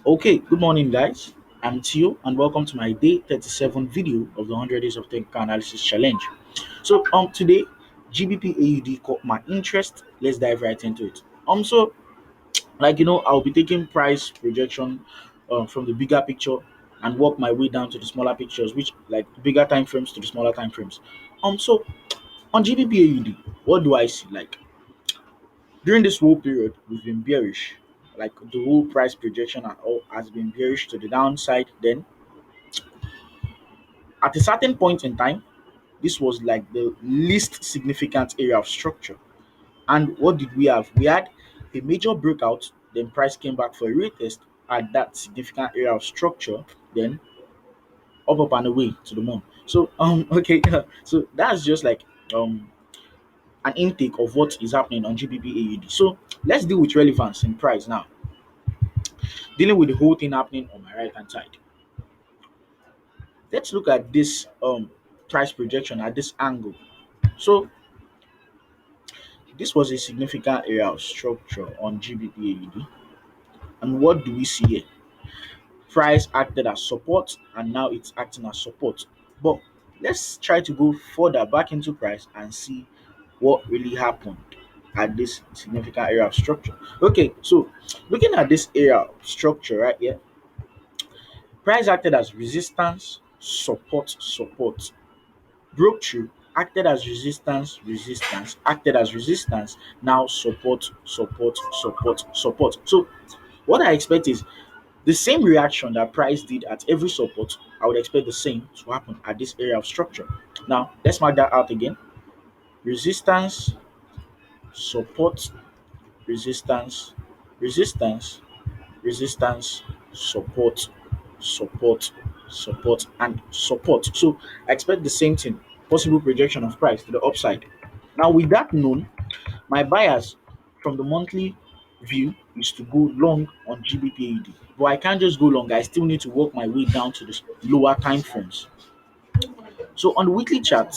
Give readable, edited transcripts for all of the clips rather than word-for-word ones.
Okay, good morning, guys. I'm Tio, and welcome to my day 37 video of the 100 Days of Technical Analysis Challenge. Today, GBPAUD caught my interest. Let's dive right into it. I'll be taking price projection from the bigger picture and work my way down to the smaller pictures, which like bigger time frames to the smaller time frames. So on GBPAUD, what do I see? Like during this whole period, we've been bearish. Like the whole price projection at all has been bearish to the downside. Then at a certain point in time, this was like the least significant area of structure. And what did we have? We had a major breakout, then price came back for a retest at that significant area of structure, then up and away to the moon. Okay, so that's just like um an intake of what is happening on GBP AUD. So let's deal with relevance in price now. Dealing with the whole thing happening on my right hand side. Let's look at this price projection at this angle. So this was a significant area of structure on GBPAUD. And what do we see here? Price acted as support and now it's acting as support. But let's try to go further back into price and see what really happened at this significant area of structure. Okay, so looking at this area of structure right here, price acted as resistance, support, broke through, acted as resistance, acted as resistance, now support. So what I expect is the same reaction that price did at every support, I would expect the same to happen at this area of structure. Now let's mark that out again. Resistance, support, resistance, resistance, resistance, support, support, and support. So I expect the same thing, possible projection of price to the upside. Now with that known, my bias from the monthly view is to go long on GBPAD. But I can't just go long, I still need to work my way down to the lower time frames. So on the weekly chart,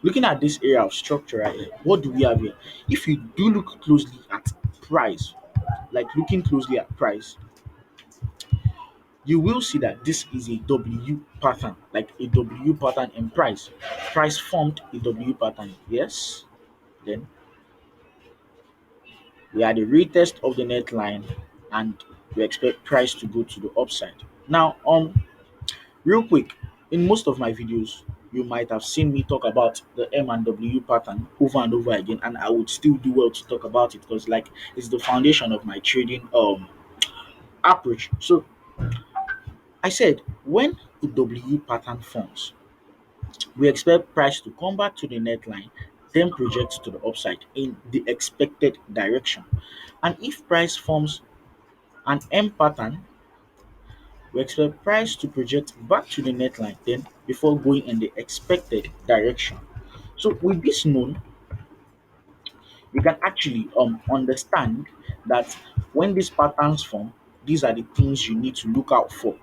looking at this area of structure right here, what do we have here? If you do look closely at price, like looking closely at price, you will see that this is a W pattern, like a W pattern in price. Price formed a W pattern, yes. Then we had a retest of the net line and we expect price to go to the upside. Now, real quick, in most of my videos, you might have seen me talk about the M and W pattern over and over again, and I would still do well to talk about it because like it's the foundation of my trading approach. So I said when a W pattern forms, we expect price to come back to the net line, then project to the upside in the expected direction. And if price forms an M pattern, we expect price to project back to the net line then before going in the expected direction. So with this known, you can actually understand that when these patterns form, these are the things you need to look out for.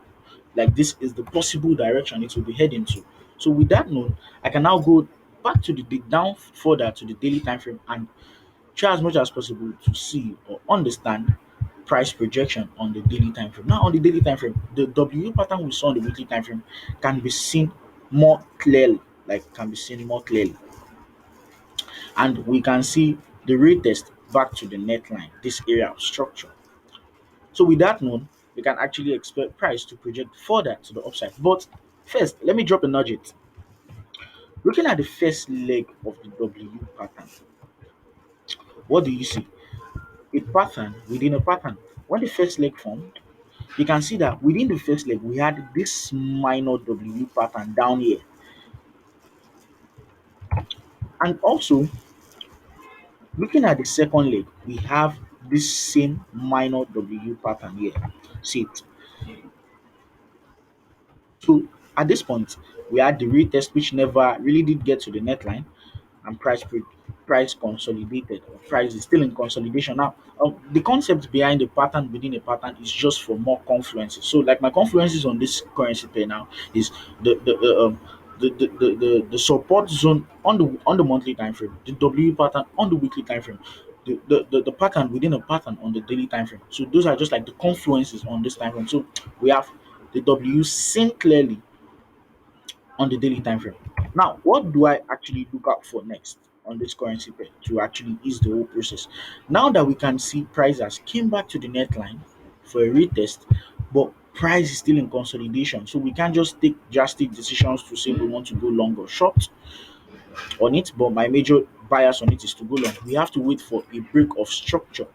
Like this is the possible direction it will be heading to. So with that known, I can now go back to the down further to the daily time frame and try as much as possible to see or understand price projection on the daily time frame. Now on the daily time frame, the W pattern we saw on the weekly time frame can be seen more clearly, like can be seen more clearly. And we can see the retest back to the net line, this area of structure. So with that known, we can actually expect price to project further to the upside. But first, let me drop a nugget. Looking at the first leg of the W pattern, what do you see? A pattern within a pattern. When the first leg formed, you can see that within the first leg, we had this minor W pattern down here. And also, looking at the second leg, we have this same minor W pattern here. See it. So at this point, we had the retest which never really did get to the net line, and price consolidated, or price is still in consolidation. Now, the concept behind the pattern within a pattern is just for more confluences. So, like my confluences on this currency pair now is the support zone on the monthly time frame, the W pattern on the weekly time frame, the pattern within a pattern on the daily time frame. So those are just like the confluences on this time frame. So we have the W seen clearly on the daily time frame. Now, what do I actually look out for next on this currency pair to actually ease the whole process? Now that we can see price has came back to the net line for a retest, but price is still in consolidation. So we can't just take drastic decisions to say we want to go long or short on it. But my major bias on it is to go long. We have to wait for a break of structure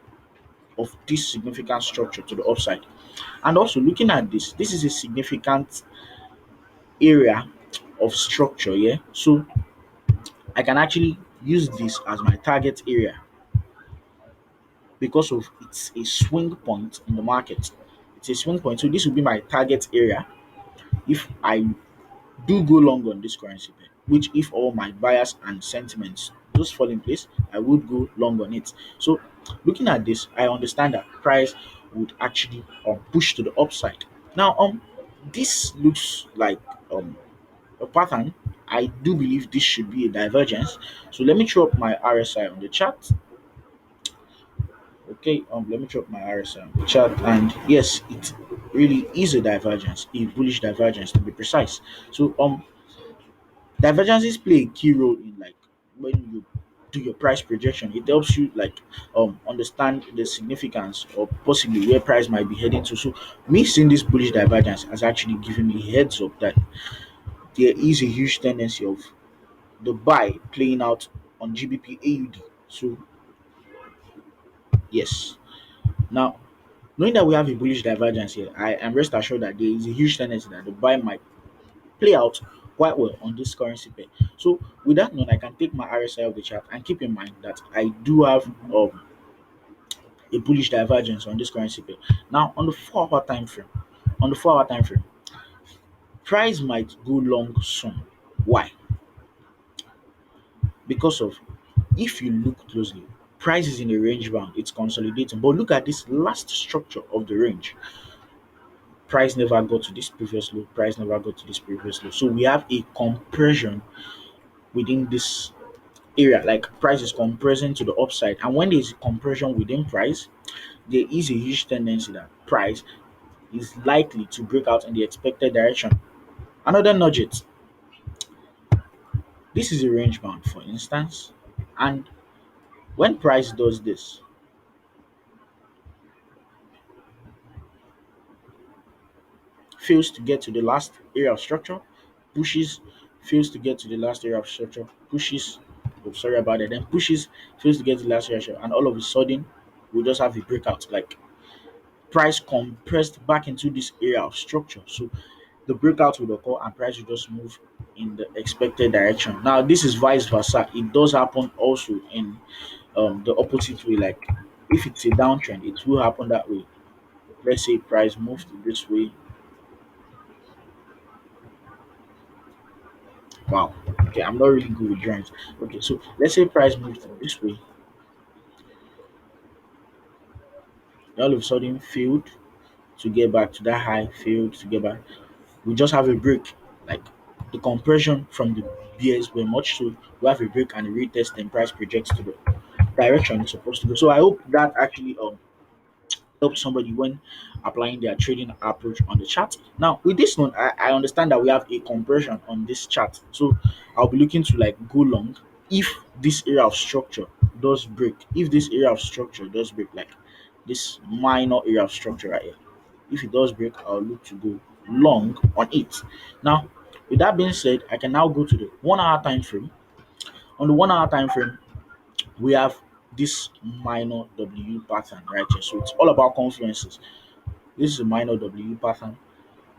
of this significant structure to the upside. And also looking at this is a significant area of structure, yeah. So I can actually use this as my target area because of it's a swing point in the market. It's a swing point. So this will be my target area if I do go long on this currency pair, which if all my bias and sentiments just fall in place, I would go long on it. So looking at this, I understand that price would actually push to the upside. Now this looks like um a pattern. I do believe this should be a divergence. So let me throw up my RSI on the chart. Okay, let me drop my RSI on the chart, and yes, it really is a divergence, a bullish divergence to be precise. So divergences play a key role in like when you do your price projection. It helps you like understand the significance or possibly where price might be heading to. So me seeing this bullish divergence has actually given me heads up that there is a huge tendency of the buy playing out on GBPAUD. So yes. Now, knowing that we have a bullish divergence here, I am rest assured that there is a huge tendency that the buy might play out quite well on this currency pair. So with that note, I can take my RSI of the chart and keep in mind that I do have a bullish divergence on this currency pair. Now on the 4 hour time frame, on the 4 hour time frame, price might go long soon. Why? Because of if you look closely, price is in a range bound, it's consolidating. But look at this last structure of the range. Price never got to this previous low, price never got to this previous low. So we have a compression within this area, like price is compressing to the upside. And when there's compression within price, there is a huge tendency that price is likely to break out in the expected direction. Another nugget, this is a range bound, for instance. And when price does this, fails to get to the last area of structure, pushes, fails to get to the last area of structure, pushes, oh, sorry about that, then pushes, fails to get to the last area of structure, and all of a sudden, we just have a breakout. Like price compressed back into this area of structure. So the breakout will occur and price will just move in the expected direction. Now, this is vice versa. It does happen also in the opposite way. Like if it's a downtrend, it will happen that way. Let's say price moves this way. Wow. Okay, I'm not really good with drawings. Okay, so let's say price moves this way. Then all of a sudden failed to get back to that high, failed to get back. We just have a break. Like the compression from the BS were much, so we have a break and a retest, and price projects to the direction it's supposed to go. So I hope that actually help somebody when applying their trading approach on the chart. Now, with this one, I understand that we have a compression on this chart. So I'll be looking to like go long if this area of structure does break. If this area of structure does break, like this minor area of structure right here. If it does break, I'll look to go long on it. Now, with that being said, I can now go to the 1 hour time frame. On the 1 hour time frame, we have this minor W pattern right here. So it's all about confluences. This is a minor W pattern.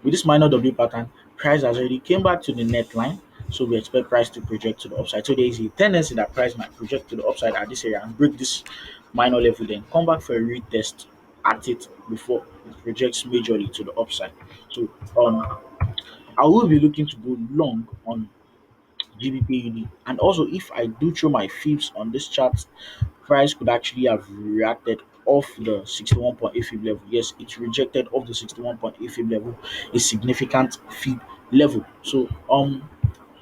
With this minor W pattern, price has already came back to the net line. So we expect price to project to the upside. So there is a tendency that price might project to the upside at this area and break this minor level, then come back for a retest at it before it projects majorly to the upside. So I will be looking to go long on GBPUD. And also if I do throw my fibs on this chart, price could actually have reacted off the 61.8 fib level. Yes, it rejected off the 61.8 fib level, a significant fib level. So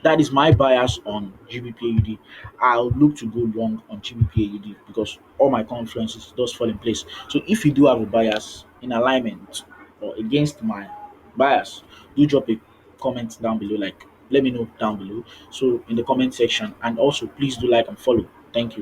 That is my bias on GBPAUD. I'll look to go long on GBPAUD because all my confluences does fall in place. So if you do have a bias in alignment or against my bias, do drop a comment down below. Like, let me know down below. So in the comment section, and also please do like and follow. Thank you.